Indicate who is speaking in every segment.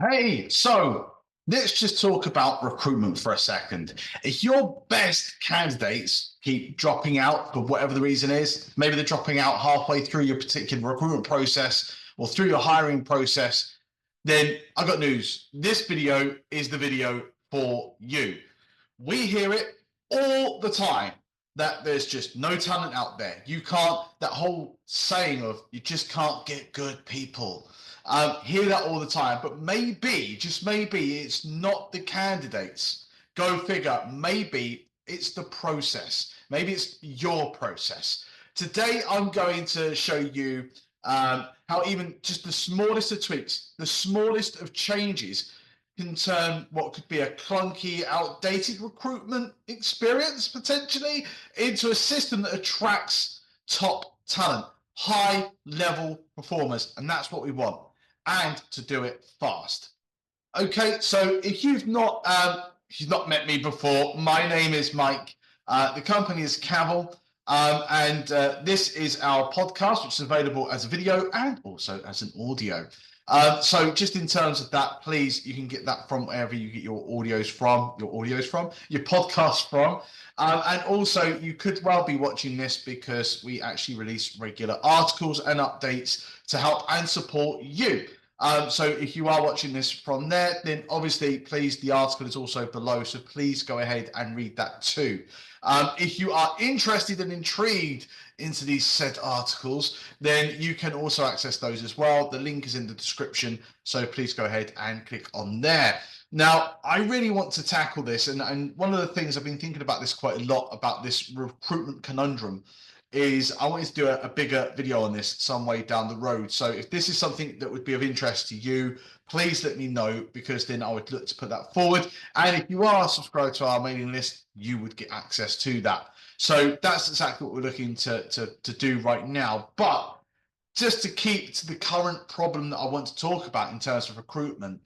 Speaker 1: Hey, so let's just talk about recruitment for a second. If your best candidates keep dropping out for whatever the reason is, maybe they're dropping out halfway through your particular recruitment process or through your hiring process, then I got news. This video is the video for you. We hear it all the time that there's just no talent out there. You can't, that whole saying of you just can't get good people. Hear that all the time, but maybe, just maybe, it's not the candidates. Go figure. Maybe it's the process. Maybe it's your process. Today, I'm going to show you how even just the smallest of tweaks, the smallest of changes can turn what could be a clunky, outdated recruitment experience potentially into a system that attracts top talent, high level performers. And that's what we want. And to do it fast. Okay, so if you've not met me before, my name is Mike. The company is Cavell, and this is our podcast, which is available as a video and also as an audio. So just in terms of that, please, you can get that from wherever you get your audios from, your podcast from. And also, you could well be watching this because we actually release regular articles and updates to help and support you. So if you are watching this from there, then obviously, please, the article is also below. So please go ahead and read that too. If you are interested and intrigued into these said articles, then you can also access those as well. The link is in the description. So please go ahead and click on there. Now, I really want to tackle this. And one of the things I've been thinking about this quite a lot about this recruitment conundrum is I wanted to do a bigger video on this some way down the road. So if this is something that would be of interest to you, please let me know, because then I would look to put that forward. And if you are subscribed to our mailing list, you would get access to that. So that's exactly what we're looking to do right now. But just to keep to the current problem that I want to talk about in terms of recruitment,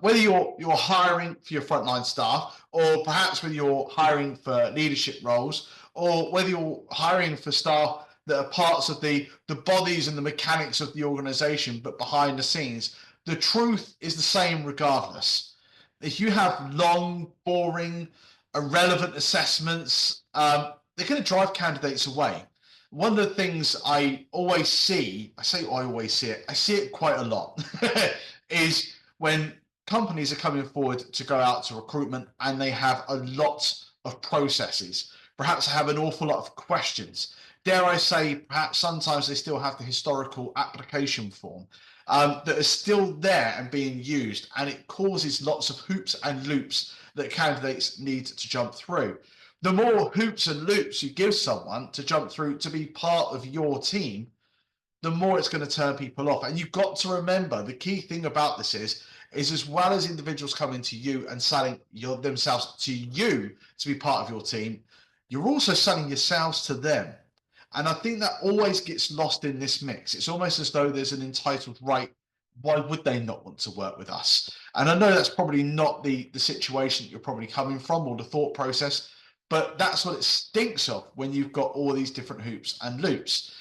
Speaker 1: whether you're hiring for your frontline staff, or perhaps whether you're hiring for leadership roles, or whether you're hiring for staff that are parts of the bodies and the mechanics of the organization, but behind the scenes, the truth is the same regardless. If you have long, boring, irrelevant assessments, they're going to drive candidates away. One of the things I always see, I say I always see it, I see it quite a lot, is when companies are coming forward to go out to recruitment and they have a lot of processes. Perhaps have an awful lot of questions. Dare I say, perhaps sometimes they still have the historical application form that is still there and being used, and it causes lots of hoops and loops that candidates need to jump through. The more hoops and loops you give someone to jump through to be part of your team, the more it's going to turn people off. And you've got to remember, the key thing about this is as well as individuals coming to you and selling themselves to you to be part of your team, you're also selling yourselves to them. And I think that always gets lost in this mix. It's almost as though there's an entitled right. Why would they not want to work with us? And I know that's probably not the situation that you're probably coming from, or the thought process, but that's what it stinks of when you've got all these different hoops and loops.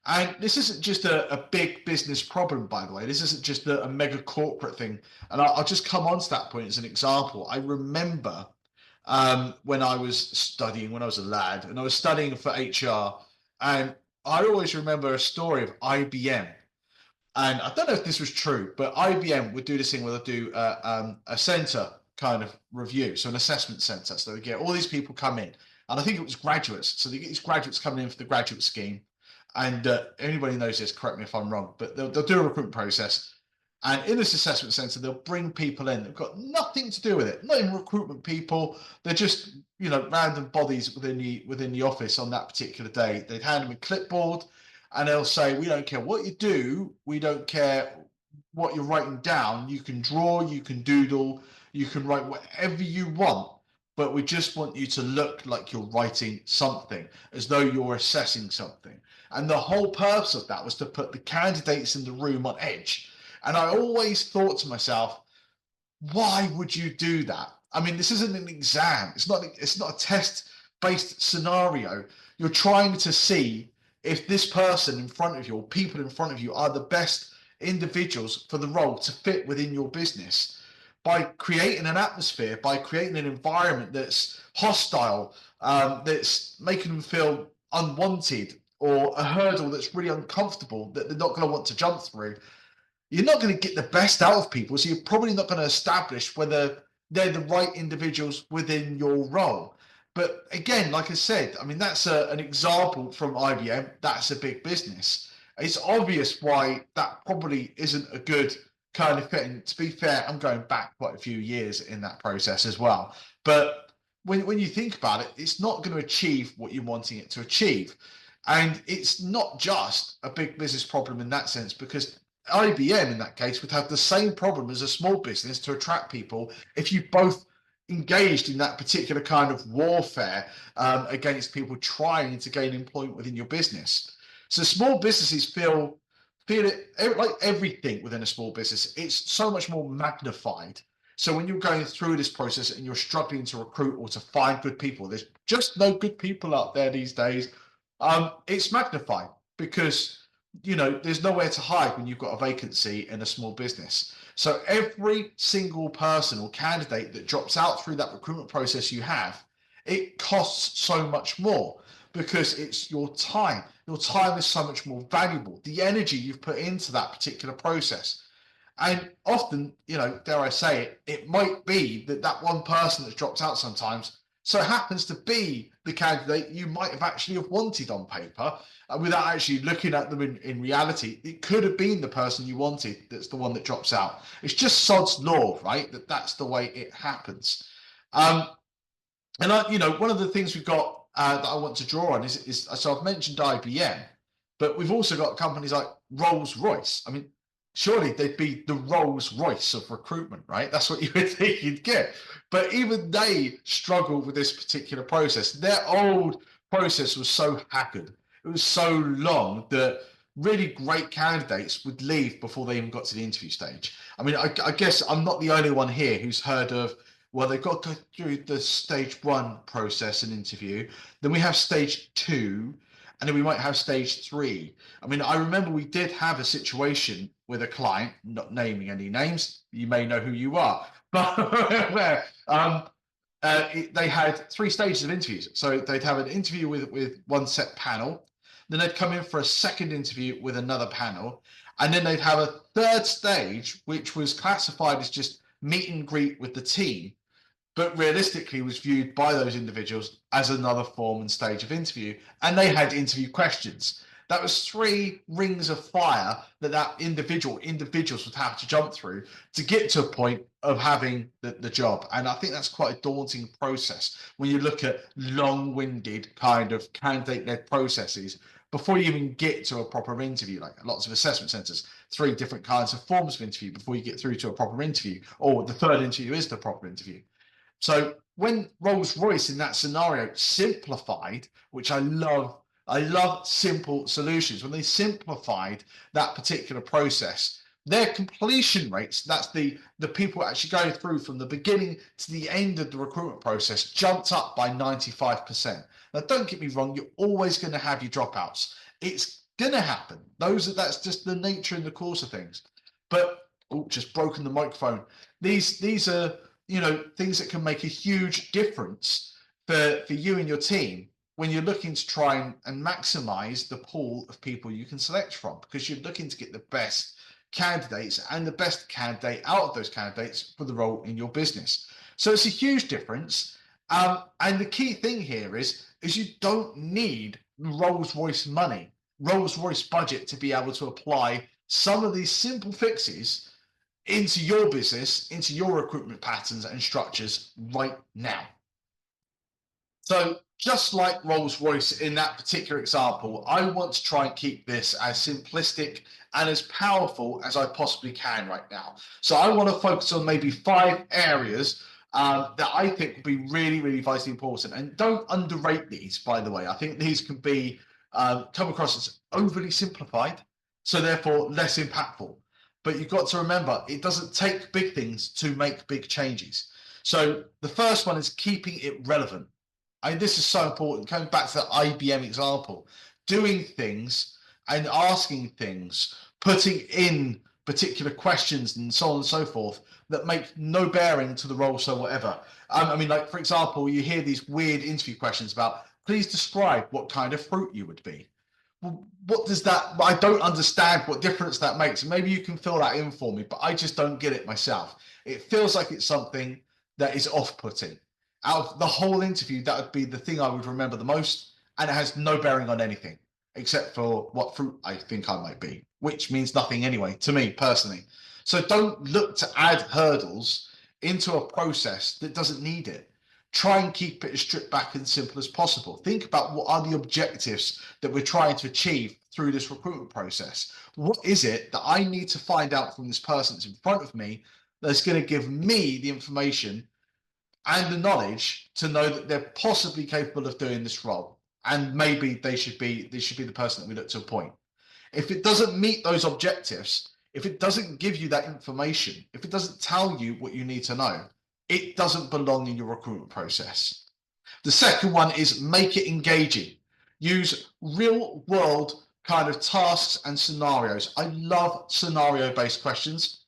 Speaker 1: And this isn't just a big business problem, by the way. This isn't just a mega corporate thing. And I'll just come on to that point as an example. I remember when I was studying, when I was a lad, and I was studying for HR. And I always remember a story of IBM. And I don't know if this was true, but IBM would do this thing where they do a center kind of review, so an assessment center. So they get all these people come in, and I think it was graduates. So they get these graduates coming in for the graduate scheme. And anybody knows this, correct me if I'm wrong, but they'll do a recruitment process. And in this assessment center, they'll bring people in. They've got nothing to do with it. Not even recruitment people. They're just, random bodies within the office on that particular day. They'd hand them a clipboard, and they'll say, "We don't care what you do. We don't care what you're writing down. You can draw, you can doodle, you can write whatever you want. But we just want you to look like you're writing something, as though you're assessing something." And the whole purpose of that was to put the candidates in the room on edge. And I always thought to myself, why would you do that? I mean, this isn't an exam. It's not a test-based scenario. You're trying to see if this person in front of you, or people in front of you, are the best individuals for the role to fit within your business by creating an atmosphere, by creating an environment that's hostile, that's making them feel unwanted, or a hurdle that's really uncomfortable that they're not going to want to jump through. You're not going to get the best out of people, so you're probably not going to establish whether they're the right individuals within your role. But again, like I said, I mean, that's an example from IBM. That's a big business. It's obvious why that probably isn't a good kind of fit. And to be fair, I'm going back quite a few years in that process as well. But when you think about it, it's not going to achieve what you're wanting it to achieve. And it's not just a big business problem in that sense, because IBM in that case would have the same problem as a small business to attract people if you both engaged in that particular kind of warfare against people trying to gain employment within your business. So small businesses feel it like everything within a small business. It's so much more magnified. So when you're going through this process and you're struggling to recruit or to find good people, there's just no good people out there these days. It's magnified because there's nowhere to hide when you've got a vacancy in a small business. So every single person or candidate that drops out through that recruitment process you have, it costs so much more because it's your time. Your time is so much more valuable. The energy you've put into that particular process. And often, dare I say it, it might be that one person that's dropped out sometimes so it happens to be the candidate you might have actually have wanted on paper, without actually looking at them in reality. It could have been the person you wanted that's the one that drops out. It's just sod's law, right? That's the way it happens. And one of the things we've got that I want to draw on is so I've mentioned IBM, but we've also got companies like Rolls-Royce. I mean, surely they'd be the Rolls-Royce of recruitment, right? That's what you would think you'd get. But even they struggle with this particular process. Their old process was so haggard. It was so long that really great candidates would leave before they even got to the interview stage. I mean, I guess I'm not the only one here who's heard of, well, they've got to go through the stage 1 process and interview. Then we have stage 2, and then we might have stage 3. I mean, I remember we did have a situation with a client, not naming any names, you may know who you are, but they had 3 stages of interviews. So they'd have an interview with one set panel, then they'd come in for a second interview with another panel, and then they'd have a third stage, which was classified as just meet and greet with the team, but realistically was viewed by those individuals as another form and stage of interview. And they had interview questions. That was 3 rings of fire that individuals would have to jump through to get to a point of having the job. And I think that's quite a daunting process when you look at long-winded kind of candidate-led processes before you even get to a proper interview. Like lots of assessment centers, 3 different kinds of forms of interview before you get through to a proper interview, or the third interview is the proper interview. So when Rolls-Royce in that scenario simplified, which I love simple solutions. When they simplified that particular process, their completion rates, that's the people actually going through from the beginning to the end of the recruitment process, jumped up by 95%. Now, don't get me wrong, you're always going to have your dropouts. It's going to happen. That's just the nature and the course of things. But, just broken the microphone. These are, things that can make a huge difference for you and your team when you're looking to try and maximize the pool of people you can select from, because you're looking to get the best candidates and the best candidate out of those candidates for the role in your business. So it's a huge difference. And the key thing here is you don't need Rolls-Royce money, Rolls-Royce budget to be able to apply some of these simple fixes into your business, into your recruitment patterns and structures right now. So just like Rolls-Royce in that particular example, I want to try and keep this as simplistic and as powerful as I possibly can right now. So I want to focus on maybe 5 areas that I think will be really, really vitally important. And don't underrate these, by the way. I think these can be come across as overly simplified, so therefore less impactful. But you've got to remember, it doesn't take big things to make big changes. So the first one is keeping it relevant. This is so important. Coming back to the IBM example, doing things and asking things, putting in particular questions and so on and so forth that make no bearing to the role, so whatever. I mean, like, for example, you hear these weird interview questions about, please describe what kind of fruit you would be. Well, what does that, I don't understand what difference that makes. Maybe you can fill that in for me, but I just don't get it myself. It feels like it's something that is off-putting. Out of the whole interview, that would be the thing I would remember the most, and it has no bearing on anything except for what fruit I think I might be, which means nothing anyway to me personally. So don't look to add hurdles into a process that doesn't need it. Try and keep it as stripped back and simple as possible. Think about what are the objectives that we're trying to achieve through this recruitment process. What is it that I need to find out from this person that's in front of me that's going to give me the information and the knowledge to know that they're possibly capable of doing this role, and maybe they should be the person that we look to appoint. If it doesn't meet those objectives, if it doesn't give you that information, if it doesn't tell you what you need to know, it doesn't belong in your recruitment process. The second one is make it engaging. Use real world kind of tasks and scenarios. I love scenario based questions,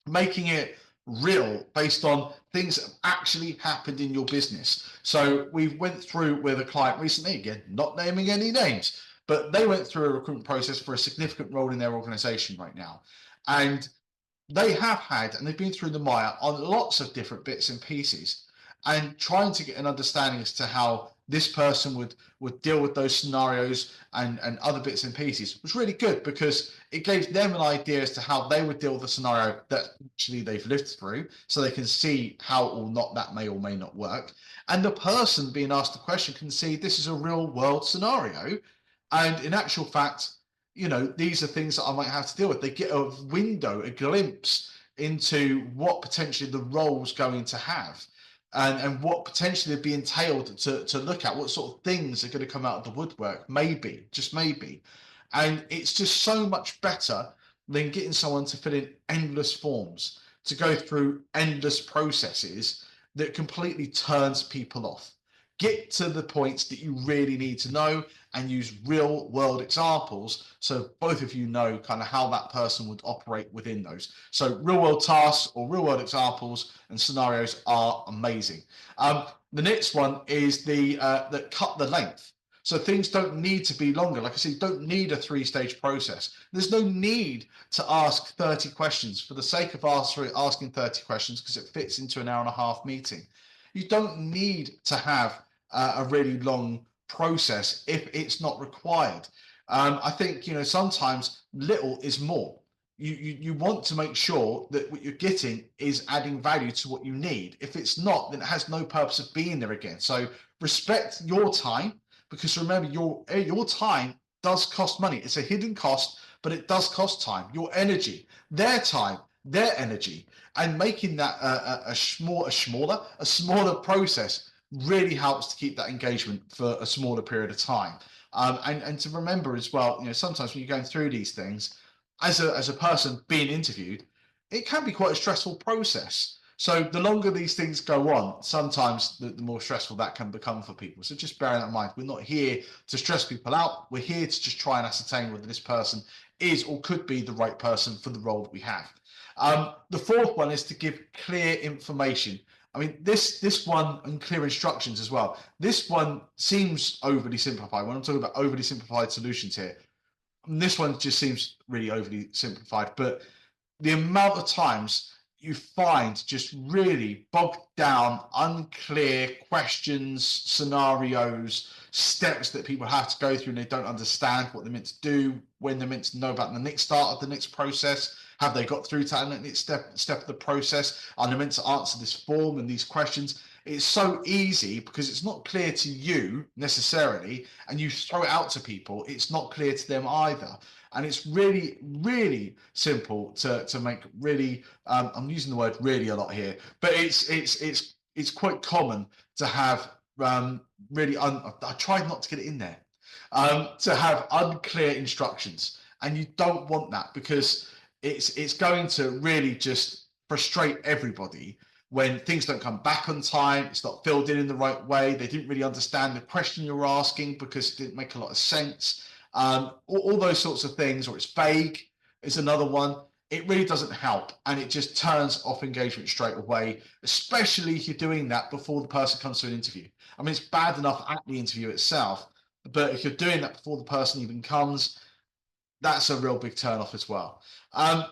Speaker 1: making it real based on things that have actually happened in your business. So we went through with a client recently, again, not naming any names, but they went through a recruitment process for a significant role in their organization right now. And they have had, and they've been through the mire on lots of different bits and pieces, and trying to get an understanding as to how this person would deal with those scenarios and other bits and pieces was really good, because it gave them an idea as to how they would deal with the scenario that actually they've lived through, so they can see how or not that may or may not work. And the person being asked the question can see this is a real world scenario, and in actual fact, you know, these are things that I might have to deal with. They get a window, a glimpse into what potentially the role's going to have, and what potentially would be entailed to look at, what sort of things are going to come out of the woodwork, maybe, just maybe. And it's just so much better than getting someone to fill in endless forms, to go through endless processes that completely turns people off. Get to the points that you really need to know and use real world examples so both of you know kind of how that person would operate within those. So real world tasks or real world examples and scenarios are amazing. The next one is the cut the length. So things don't need to be longer. Like I said, you don't need a 3-stage process. There's no need to ask 30 questions for the sake of asking 30 questions because it fits into an hour-and-a-half meeting. You don't need to have a really long process if it's not required. I think, you know, sometimes little is more. You want to make sure that what you're getting is adding value to what you need. If it's not, then it has no purpose of being there again. So respect your time, because remember, your time does cost money. It's a hidden cost, but it does cost time. Your energy, their time, their energy, and making that a smaller process really helps to keep that engagement for a smaller period of time. And to remember as well, you know, sometimes when you're going through these things, as a person being interviewed, it can be quite a stressful process. So the longer these things go on, sometimes the more stressful that can become for people. So just bearing that in mind, we're not here to stress people out. We're here to just try and ascertain whether this person is or could be the right person for the role that we have. The fourth one is to give clear information. I mean, this one, and clear instructions as well. This one seems overly simplified. When I'm talking about overly simplified solutions here, this one just seems really overly simplified. But the amount of times you find just really bogged down, unclear questions, scenarios, steps that people have to go through, and they don't understand what they're meant to do, when they're meant to know about the next start of the next process. Have they got through to that next step of the process? Are they meant to answer this form and these questions? It's so easy because it's not clear to you necessarily, and you throw it out to people, it's not clear to them either. And it's really, really simple to make really, I'm using the word really a lot here, but it's quite common to have really, I tried not to get it in there, to have unclear instructions. And you don't want that, because it's going to really just frustrate everybody when things don't come back on time, it's not filled in the right way, they didn't really understand the question you're asking because it didn't make a lot of sense. All those sorts of things, or it's vague is another one. it really doesn't help, and it just turns off engagement straight away, especially if you're doing that before the person comes to an interview. I mean, it's bad enough at the interview itself, but if you're doing that before the person even comes, that's a real big turn off as well. And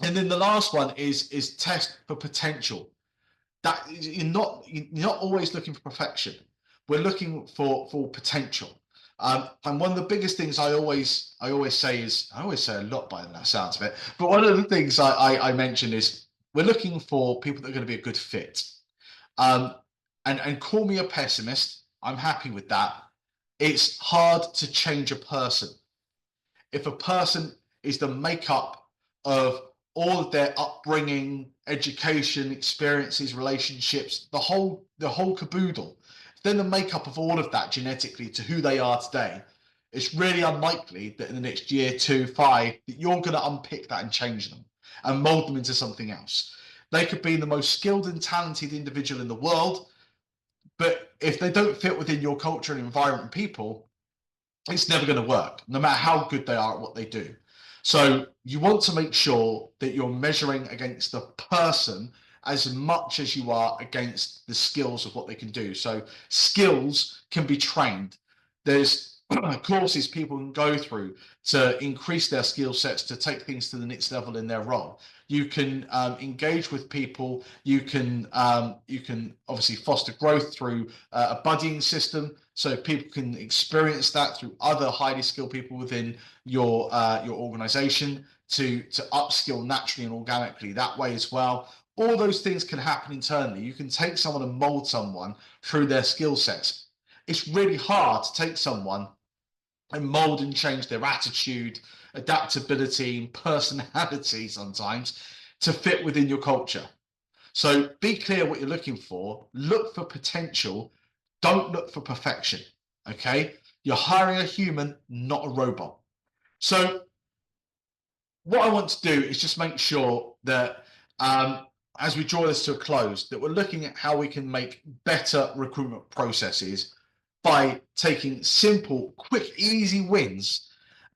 Speaker 1: then the last one is test for potential. That you're not always looking for perfection. We're looking for potential. And one of the biggest things I always say is, I always say a lot by that sounds of it, but one of the things I mention is we're looking for people that are going to be a good fit. And call me a pessimist, I'm happy with that. It's hard to change a person. If a person is the makeup of all of their upbringing, education, experiences, relationships, the whole caboodle, then the makeup of all of that genetically to who they are today, it's really unlikely that in the next year, 2, 5, that you're going to unpick that and change them and mold them into something else. They could be the most skilled and talented individual in the world, but if they don't fit within your culture and environment and people, it's never going to work, no matter how good they are at what they do. So you want to make sure that you're measuring against the person as much as you are against the skills of what they can do. So skills can be trained. There's courses people can go through to increase their skill sets to take things to the next level in their role. You can engage with people. You can obviously foster growth through a buddying system, so people can experience that through other highly skilled people within your organization to upskill naturally and organically that way as well. All those things can happen internally. You can take someone and mold someone through their skill sets. It's really hard to take someone and mold and change their attitude, adaptability, and personality sometimes to fit within your culture. So be clear what you're looking for. Look for potential. Don't look for perfection. Okay? You're hiring a human, not a robot. So what I want to do is just make sure that as we draw this to a close, that we're looking at how we can make better recruitment processes by taking simple, quick, easy wins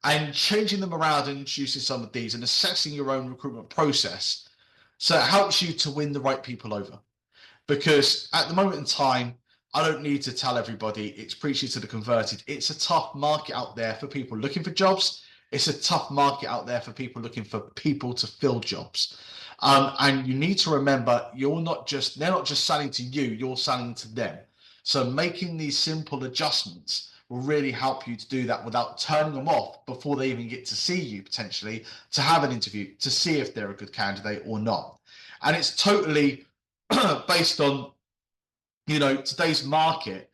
Speaker 1: and changing them around and introducing some of these and assessing your own recruitment process. So it helps you to win the right people over. Because at the moment in time, I don't need to tell everybody it's preaching to the converted. It's a tough market out there for people looking for jobs. It's a tough market out there for people looking for people to fill jobs. And you need to remember, they're not just selling to you, you're selling to them. So making these simple adjustments will really help you to do that without turning them off before they even get to see you, potentially, to have an interview, to see if they're a good candidate or not. And it's totally based on, today's market,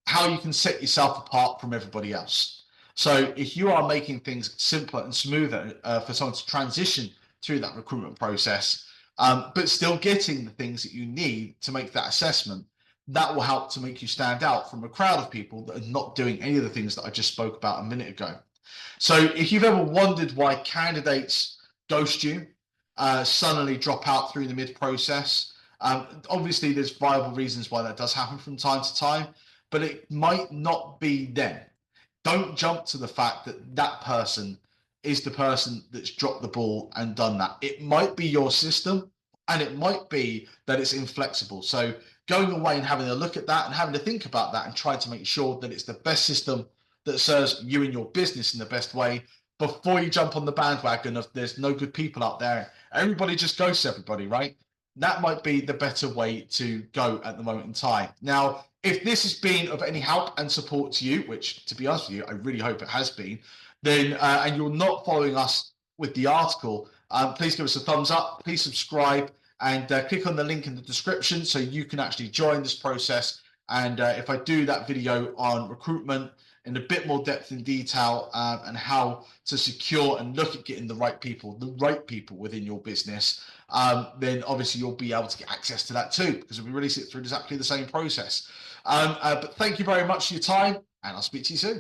Speaker 1: how you can set yourself apart from everybody else. So if you are making things simpler and smoother for someone to transition through that recruitment process, but still getting the things that you need to make that assessment, that will help to make you stand out from a crowd of people that are not doing any of the things that I just spoke about a minute ago. So if you've ever wondered why candidates ghost you, suddenly drop out through the mid-process, obviously there's viable reasons why that does happen from time to time, but it might not be them. Don't jump to the fact that that person is the person that's dropped the ball and done that. It might be your system, and it might be that it's inflexible. So going away and having a look at that and having to think about that and trying to make sure that it's the best system that serves you and your business in the best way before you jump on the bandwagon of there's no good people out there. Everybody just ghosts everybody, right? That might be the better way to go at the moment in time. Now, if this has been of any help and support to you, which to be honest with you, I really hope it has been, then and you're not following us with the article, please give us a thumbs up, please subscribe, and click on the link in the description so you can actually join this process. And if I do that video on recruitment in a bit more depth and detail and how to secure and look at getting the right people within your business, then obviously you'll be able to get access to that too, because we release it through exactly the same process. But thank you very much for your time, and I'll speak to you soon.